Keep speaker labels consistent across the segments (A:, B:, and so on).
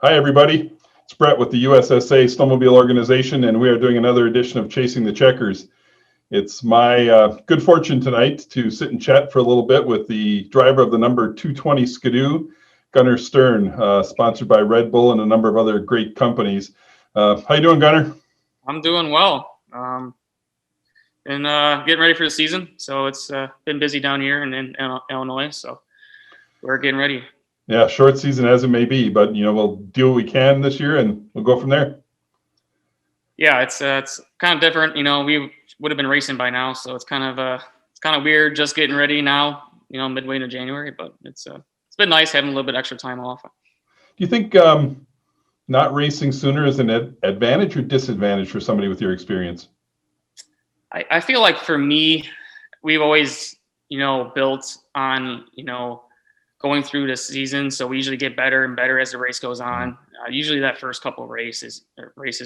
A: Hi, everybody. It's Brett with the USSA Snowmobile Organization, and we are doing another edition of Chasing the Checkers. It's my good fortune tonight to sit and chat for a little bit with the driver of the number 220 Skidoo, Gunnar Sterne, sponsored by Red Bull and a number of other great companies. How you doing, Gunnar?
B: I'm doing well. And getting ready for the season. So it's been busy down here in Illinois. So we're getting ready.
A: Yeah, short season as it may be, but we'll do what we can this year, and we'll go from there.
B: Yeah, it's kind of different. We would have been racing by now, so it's kind of weird just getting ready now. Midway into January, but it's been nice having a little bit extra time off.
A: Do you think not racing sooner is an advantage or disadvantage for somebody with your experience?
B: I feel like for me, we've always built on going through the season, so we usually get better and better as the race goes on. Usually that first couple of races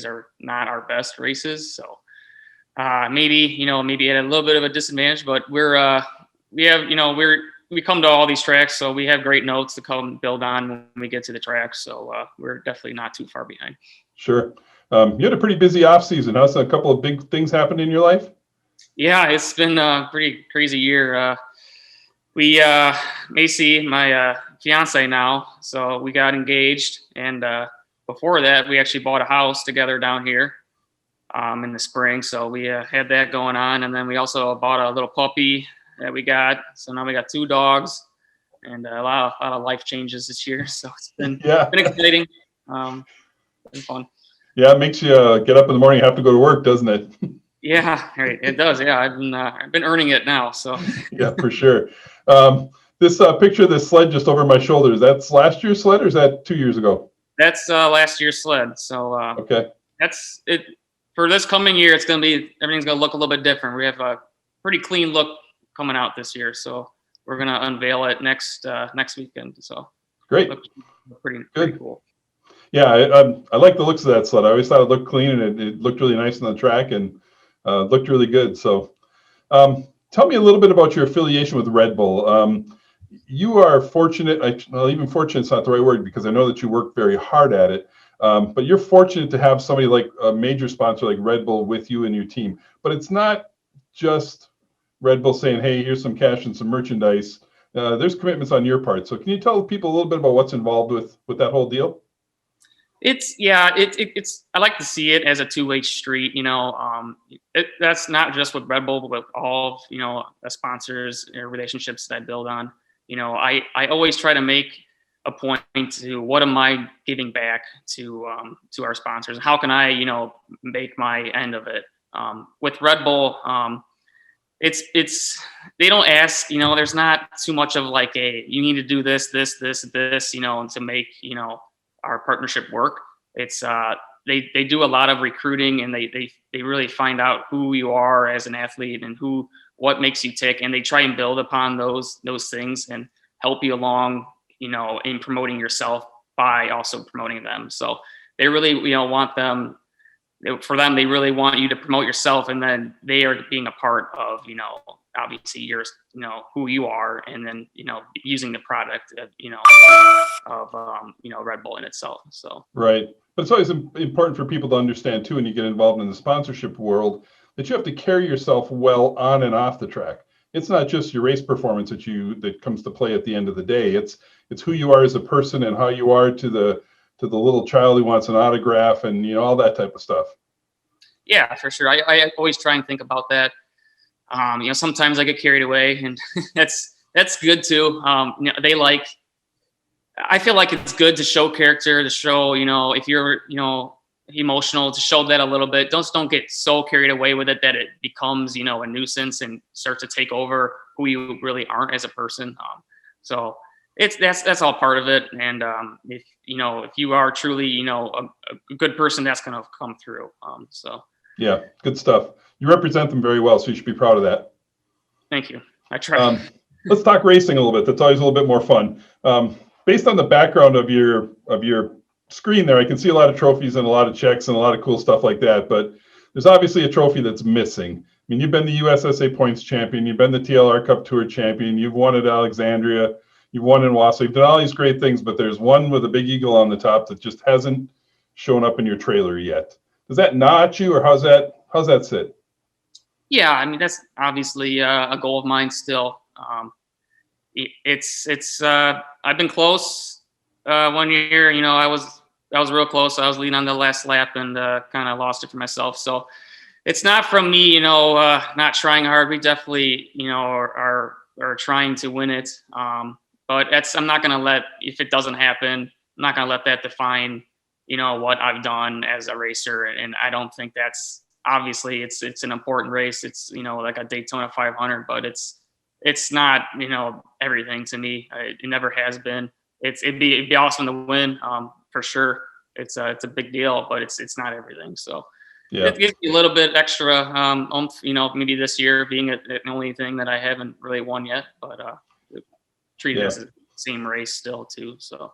B: are not our best races, so maybe at a little bit of a disadvantage, but we come to all these tracks, so we have great notes to come build on when we get to the tracks, so we're definitely not too far behind.
A: Sure. You had a pretty busy off season, huh? So a couple of big things happened in your life?
B: Yeah, it's been a pretty crazy year. We, Macy, my fiance now, so we got engaged, and before that, we actually bought a house together down here in the spring. So we had that going on, and then we also bought a little puppy that we got. So now we got 2 dogs, and a lot of life changes this year. So it's been exciting, been fun.
A: Yeah, it makes you get up in the morning and have to go to work, doesn't it?
B: Yeah, right. It does. Yeah, I've been earning it now. So
A: yeah, for sure. This picture of this sled just over my shoulders, that's last year's sled, or is that 2 years ago?
B: That's last year's sled. So
A: okay,
B: that's it. For this coming year, everything's gonna look a little bit different. We have a pretty clean look coming out this year, so we're gonna unveil it next weekend. So
A: great,
B: pretty cool.
A: Yeah, I like the looks of that sled. I always thought it looked clean, and it looked really nice on the track, and looked really good. So tell me a little bit about your affiliation with Red Bull. You are fortunate, well, even fortunate is not the right word, because I know that you work very hard at it, but you're fortunate to have somebody like a major sponsor like Red Bull with you and your team. But it's not just Red Bull saying, hey, here's some cash and some merchandise. There's commitments on your part. So can you tell people a little bit about what's involved with that whole deal?
B: It's I like to see it as a two-way street. That's not just with Red Bull, but with all the sponsors and relationships that I build on. I always try to make a point to what am I giving back to our sponsors? How can I make my end of it? With Red Bull, it's they don't ask. There's not too much of like you need to do this, to make our partnership work. It's they do a lot of recruiting, and they really find out who you are as an athlete and what makes you tick, and they try and build upon those things and help you along in promoting yourself by also promoting them. So they really want them, for them, they really want you to promote yourself, and then they are being a part of obviously your who you are, and then using the product of Red Bull in itself. So
A: right, but it's always important for people to understand too, when you get involved in the sponsorship world, that you have to carry yourself well on and off the track. It's not just your race performance that comes to play at the end of the day. It's who you are as a person, and how you are to the little child who wants an autograph, and all that type of stuff.
B: Yeah, for sure. I always try and think about that. Sometimes I get carried away, and that's good too. I feel like it's good to show character, to show, if you're, emotional, to show that a little bit. Don't get so carried away with it that it becomes, a nuisance and start to take over who you really aren't as a person. So that's all part of it. And if you are truly, a good person, that's going to come through. So
A: yeah, good stuff. You represent them very well, so you should be proud of that.
B: Thank you. I try.
A: Let's talk racing a little bit. That's always a little bit more fun. Based on the background of your screen there, I can see a lot of trophies and a lot of checks and a lot of cool stuff like that, but there's obviously a trophy that's missing. I mean, you've been the USSA points champion, you've been the TLR Cup Tour champion, you've won at Alexandria, you've won in Wausau, you've done all these great things, but there's one with a big eagle on the top that just hasn't shown up in your trailer yet. Does that gnaw at you, or how's that sit?
B: Yeah, I mean that's obviously a goal of mine still. I've been close. One year, I was real close. I was leading on the last lap and kind of lost it for myself. So it's not from me, not trying hard. We definitely, are trying to win it. But I'm not going to let, if it doesn't happen, I'm not going to let that define, what I've done as a racer. And I don't think that's, obviously it's an important race. It's, like a Daytona 500, but it's not, everything to me. It never has been. It'd be awesome to win, for sure. It's a big deal, but it's not everything. So
A: Yeah.
B: it gives me a little bit extra maybe this year being the only thing that I haven't really won yet, but treat it as the same race still too. So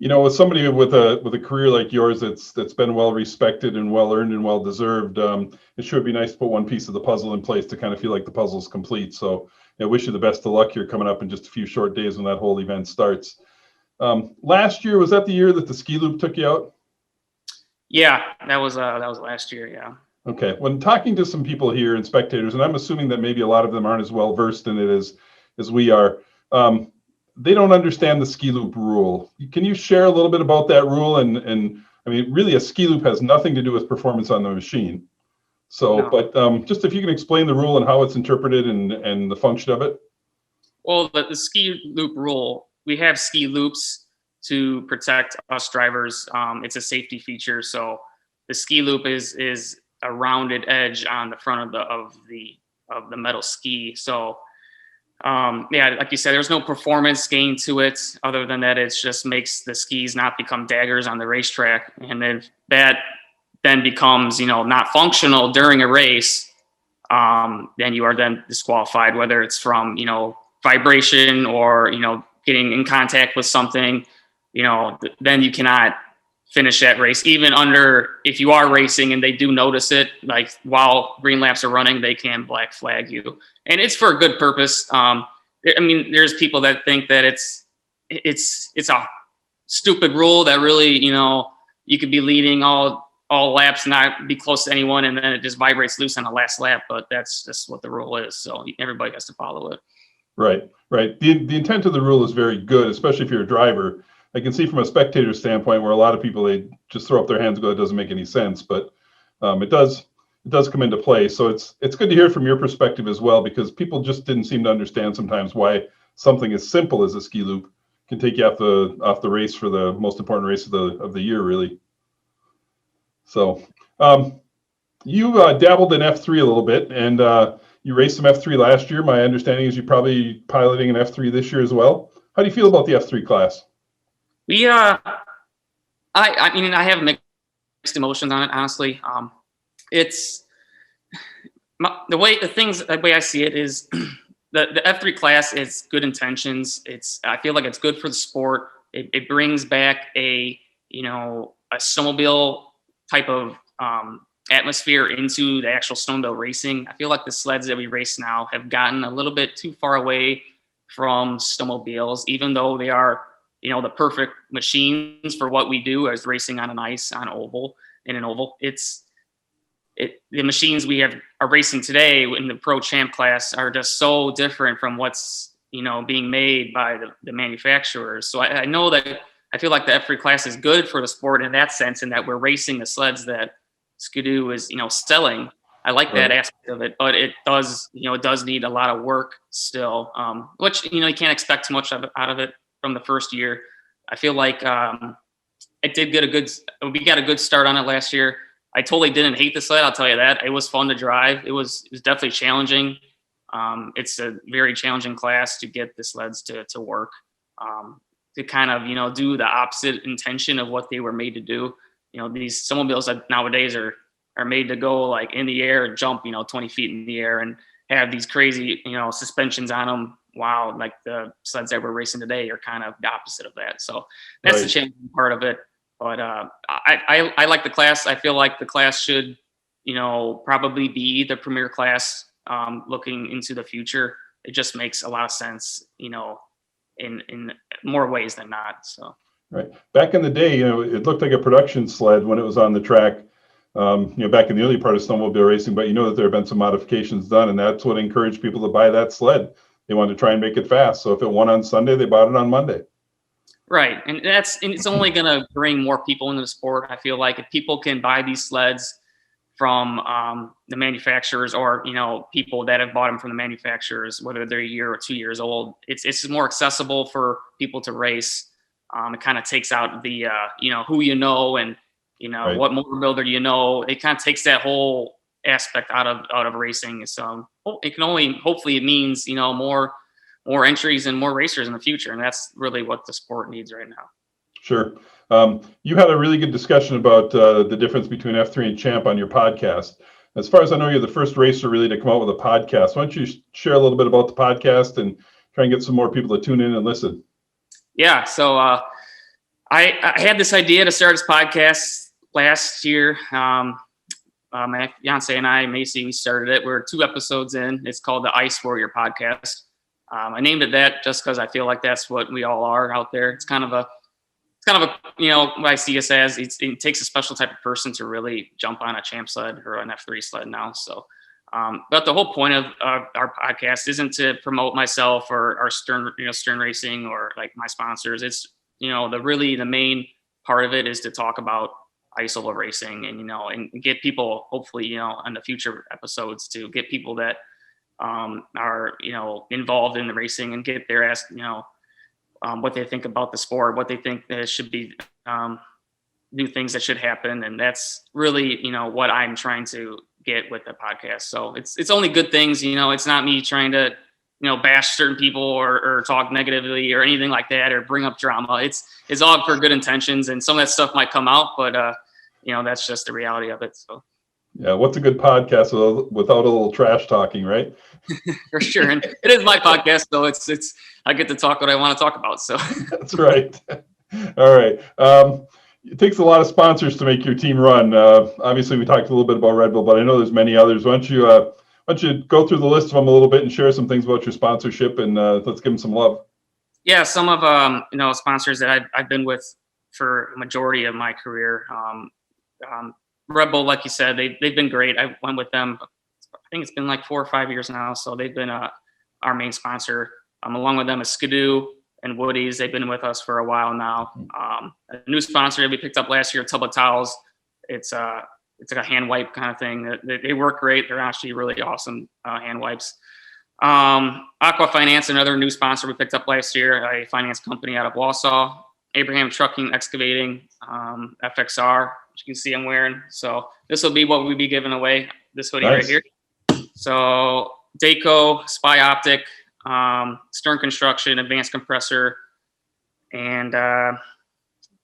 A: with somebody with a career like yours that's been well respected and well earned and well deserved, it sure would be nice to put one piece of the puzzle in place to kind of feel like the puzzle's complete. So I wish you the best of luck here coming up in just a few short days when that whole event starts. Last year, was that the year that the ski loop took you out?
B: Yeah, that was last year. Yeah.
A: Okay. When talking to some people here and spectators, and I'm assuming that maybe a lot of them aren't as well versed in it as we are, they don't understand the ski loop rule. Can you share a little bit about that rule? And I mean, really, a ski loop has nothing to do with performance on the machine. So,
B: No.
A: but just if you can explain the rule and how it's interpreted and the function of it.
B: Well, the ski loop rule, we have ski loops to protect us drivers. It's a safety feature. So the ski loop is a rounded edge on the front of the metal ski. So like you said, there's no performance gain to it other than that it just makes the skis not become daggers on the racetrack. And then that then becomes, not functional during a race, then you are then disqualified, whether it's from, vibration or, getting in contact with something, then you cannot finish that race. Even if you are racing and they do notice it, like while green laps are running, they can black flag you. And it's for a good purpose. There's people that think that it's a stupid rule that really, you could be leading all laps, not be close to anyone, and then it just vibrates loose on the last lap. But that's just what the rule is. So everybody has to follow it.
A: Right. The intent of the rule is very good, especially if you're a driver. I can see from a spectator standpoint where a lot of people, they just throw up their hands and go, it doesn't make any sense. But it does come into play. So it's good to hear from your perspective as well, because people just didn't seem to understand sometimes why something as simple as a ski loop can take you off the race for the most important race of the year, really. So you dabbled in F3 a little bit, and you raced some F3 last year. My understanding is you're probably piloting an F3 this year as well. How do you feel about the F3 class?
B: I have mixed emotions on it, honestly. It's the way I see it is the F3 class is good intentions. I feel like it's good for the sport. It brings back a snowmobile type of atmosphere into the actual snowmobile racing. I feel like the sleds that we race now have gotten a little bit too far away from snowmobiles, even though they are, the perfect machines for what we do as racing on an ice in an oval. The machines we are racing today in the Pro Champ class are just so different from what's, being made by the manufacturers. So I know that I feel like the F3 class is good for the sport in that sense, in that we're racing the sleds that Skidoo is, selling. I like that aspect of it, but it does need a lot of work still, which, you can't expect too much out of it from the first year. I feel like we got a good start on it last year. I totally didn't hate the sled. I'll tell you that. It was fun to drive. It was definitely challenging. It's a very challenging class to get the sleds to work, to kind of, do the opposite intention of what they were made to do. These snowmobiles that nowadays are made to go like in the air and jump, 20 feet in the air and have these crazy, suspensions on them. Wow. Like the sleds that we're racing today are kind of the opposite of that. So that's the challenging part of it. But I like the class. I feel like the class should, probably be the premier class looking into the future. It just makes a lot of sense, in more ways than not. So.
A: Right. Back in the day, it looked like a production sled when it was on the track, back in the early part of snowmobile racing, but that there have been some modifications done, and that's what encouraged people to buy that sled. They wanted to try and make it fast. So if it won on Sunday, they bought it on Monday.
B: Right. And it's only going to bring more people into the sport. I feel like if people can buy these sleds from the manufacturers, or, people that have bought them from the manufacturers, whether they're a year or 2 years old, it's more accessible for people to race. It kind of takes out the, who and,
A: Right.
B: what motor builder It kind of takes that whole aspect out of racing. So it can only, hopefully it means, more entries and more racers in the future. And that's really what the sport needs right now.
A: Sure. You had a really good discussion about the difference between F3 and Champ on your podcast. As far as I know, you're the first racer really to come out with a podcast. Why don't you share a little bit about the podcast and try and get some more people to tune in and listen?
B: Yeah. So I had this idea to start this podcast last year. My fiance and I, Macy, we started it. We're 2 episodes in. It's called the Ice Warrior Podcast. I named it that just because I feel like that's what we all are out there. It's kind of a, what I see us as. It takes a special type of person to really jump on a Champ sled or an F3 sled now. So, but the whole point of our podcast isn't to promote myself or our Stern Racing or like my sponsors. It's, the main part of it is to talk about ice oval racing and, and get people, hopefully, on the future episodes, to get people that are, involved in the racing and get their ask, what they think about the sport, what they think there should be, new things that should happen. And that's really, what I'm trying to get with the podcast. So it's only good things, it's not me trying to, bash certain people or talk negatively or anything like that, or bring up drama. It's all for good intentions, and some of that stuff might come out, but that's just the reality of it. So.
A: Yeah, what's a good podcast without a little trash talking, right?
B: For sure. And it is my podcast, so it's I get to talk what I want to talk about. So
A: that's right. All right. It takes a lot of sponsors to make your team run. Obviously, we talked a little bit about Red Bull, but I know there's many others. Why don't you go through the list of them a little bit and share some things about your sponsorship, and let's give them some love.
B: Yeah, some of sponsors that I've been with for a majority of my career. Red Bull, like you said, they've been great. I went with them. I think it's been like 4 or 5 years now. So they've been our main sponsor. Along with them is Skidoo and Woody's. They've been with us for a while now. A new sponsor that we picked up last year, Tub of Towels. It's like a hand wipe kind of thing. They work great. They're actually really awesome hand wipes. Aqua Finance, another new sponsor we picked up last year, a finance company out of Wausau. Abraham Trucking Excavating, FXR, which you can see I'm wearing. So this will be what we'll be giving away, this hoodie Right here. So Daco, Spy Optic, Stern Construction, Advanced Compressor, and I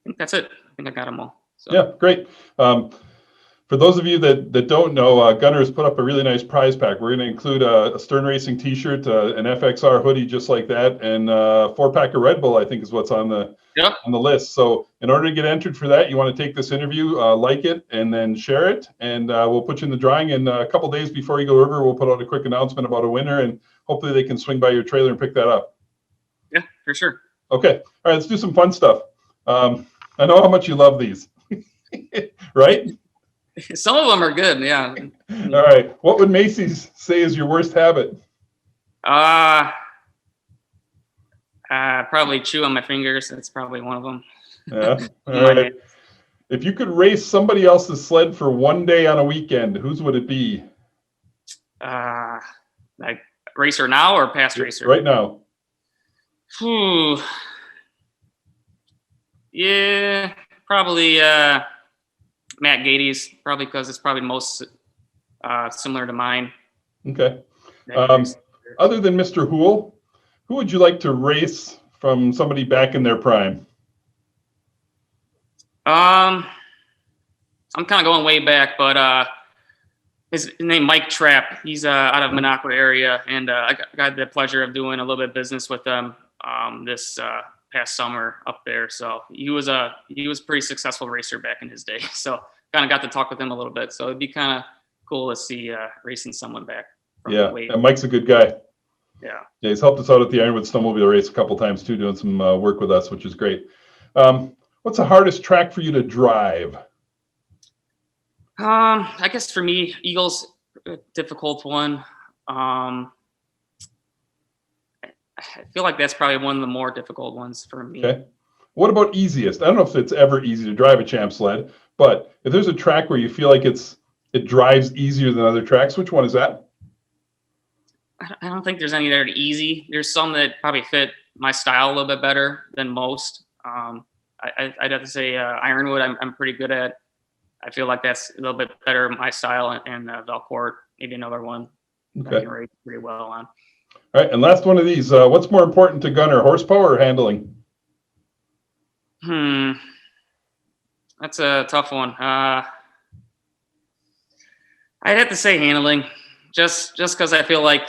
B: think that's it. I think I got them all. So.
A: Yeah, great. For those of you that don't know, Gunnar has put up a really nice prize pack. We're going to include a Stern Racing T-shirt, an FXR hoodie just like that, and a 4-pack of Red Bull, I think is what's on the list. So in order to get entered for that, you want to take this interview, like it, and then share it, and we'll put you in the drawing. And a couple days before Eagle River, we'll put out a quick announcement about a winner, and hopefully they can swing by your trailer and pick that up.
B: Yeah, for sure.
A: Okay. All right, let's do some fun stuff. I know how much you love these, right?
B: Some of them are good, yeah.
A: All right. What would Macy's say is your worst habit?
B: Probably chew on my fingers. That's probably one of them.
A: Yeah. All right. If you could race somebody else's sled for one day on a weekend, whose would it be?
B: Like racer now or past racer?
A: Right now.
B: Yeah, probably Matt Gady's, probably because it's probably most similar to mine.
A: Okay. Other than Mr. Hool, who would you like to race from somebody back in their prime?
B: I'm kind of going way back, but his name Mike Trapp. He's out of Minocqua area, and I got the pleasure of doing a little bit of business with him this past summer up there. So he was a pretty successful racer back in his day. So kind of got to talk with him a little bit. So it'd be kind of cool to see racing someone back.
A: Yeah, and Mike's a good guy.
B: Yeah.
A: Yeah, he's helped us out at the Ironwood Snowmobile Race a couple times too, doing some work with us, which is great. What's the hardest track for you to drive?
B: I guess for me, Eagle's a difficult one. Um, I feel like that's probably one of the more difficult ones for me.
A: Okay. What about easiest? I don't know if it's ever easy to drive a champ sled, but if there's a track where you feel like it drives easier than other tracks, which one is that?
B: I don't think there's any that are easy. There's some that probably fit my style a little bit better than most. I'd have to say Ironwood, I'm pretty good at. I feel like that's a little bit better my style, and Valcourt, maybe another one that I can rate pretty well on.
A: All right, and last one of these. What's more important to Gunnar, horsepower or handling?
B: That's a tough one. I'd have to say handling, just because I feel like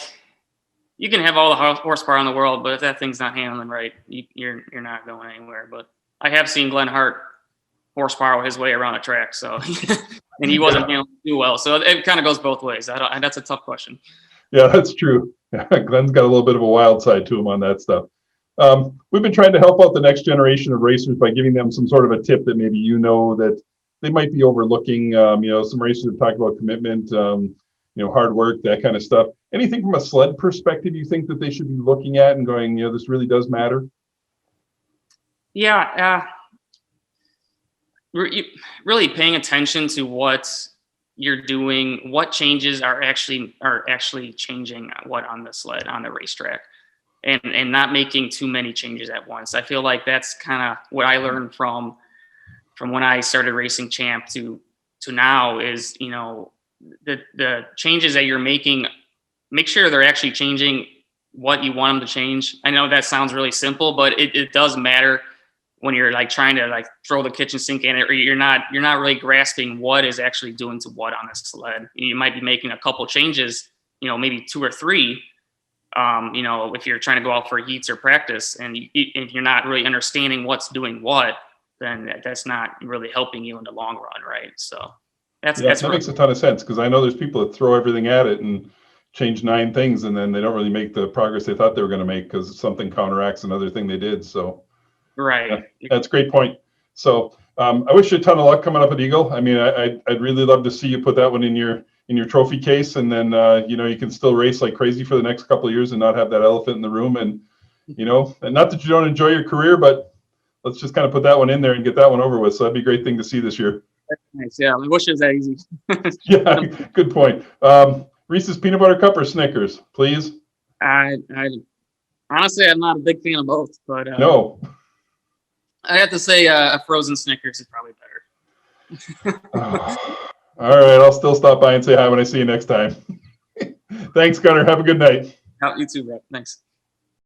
B: you can have all the horsepower in the world, but if that thing's not handling right, you're not going anywhere. But I have seen Glenn Hart horsepower his way around a track, so and he wasn't handling too well. So it kind of goes both ways. That's a tough question.
A: Yeah, that's true. Glenn's got a little bit of a wild side to him on that stuff. We've been trying to help out the next generation of racers by giving them some sort of a tip that maybe that they might be overlooking. Some racers have talked about commitment, hard work, that kind of stuff. Anything from a sled perspective you think that they should be looking at and going, this really does matter?
B: Yeah, really paying attention to what you're doing, what changes are actually changing what on the sled on the racetrack, and not making too many changes at once. I feel like that's kind of what I learned from when I started racing champ to now is, the changes that you're making, make sure they're actually changing what you want them to change. I know that sounds really simple, but it does matter when you're like trying to like throw the kitchen sink in it, or you're not really grasping what is actually doing to what on this sled. You might be making a couple changes, maybe 2 or 3. If you're trying to go out for heats or practice, and if you're not really understanding what's doing what, then that's not really helping you in the long run, right? So that
A: makes a ton of sense, because I know there's people that throw everything at it and change 9 things, and then they don't really make the progress they thought they were going to make because something counteracts another thing they did. So.
B: Right.
A: That's a great point. So I wish you a ton of luck coming up at Eagle. I mean, I'd really love to see you put that one in your trophy case, and then you can still race like crazy for the next couple of years and not have that elephant in the room. And and not that you don't enjoy your career, but let's just kind of put that one in there and get that one over with. So that'd be a great thing to see this year.
B: That's nice. Yeah, I wish it was that easy.
A: Yeah, good point. Reese's Peanut Butter Cup or Snickers, please?
B: I honestly, I'm not a big fan of both, but
A: no.
B: I have to say a frozen Snickers is probably better.
A: All right, I'll still stop by and say hi when I see you next time. Thanks, Gunnar. Have a good night.
B: You too, Brett. Thanks.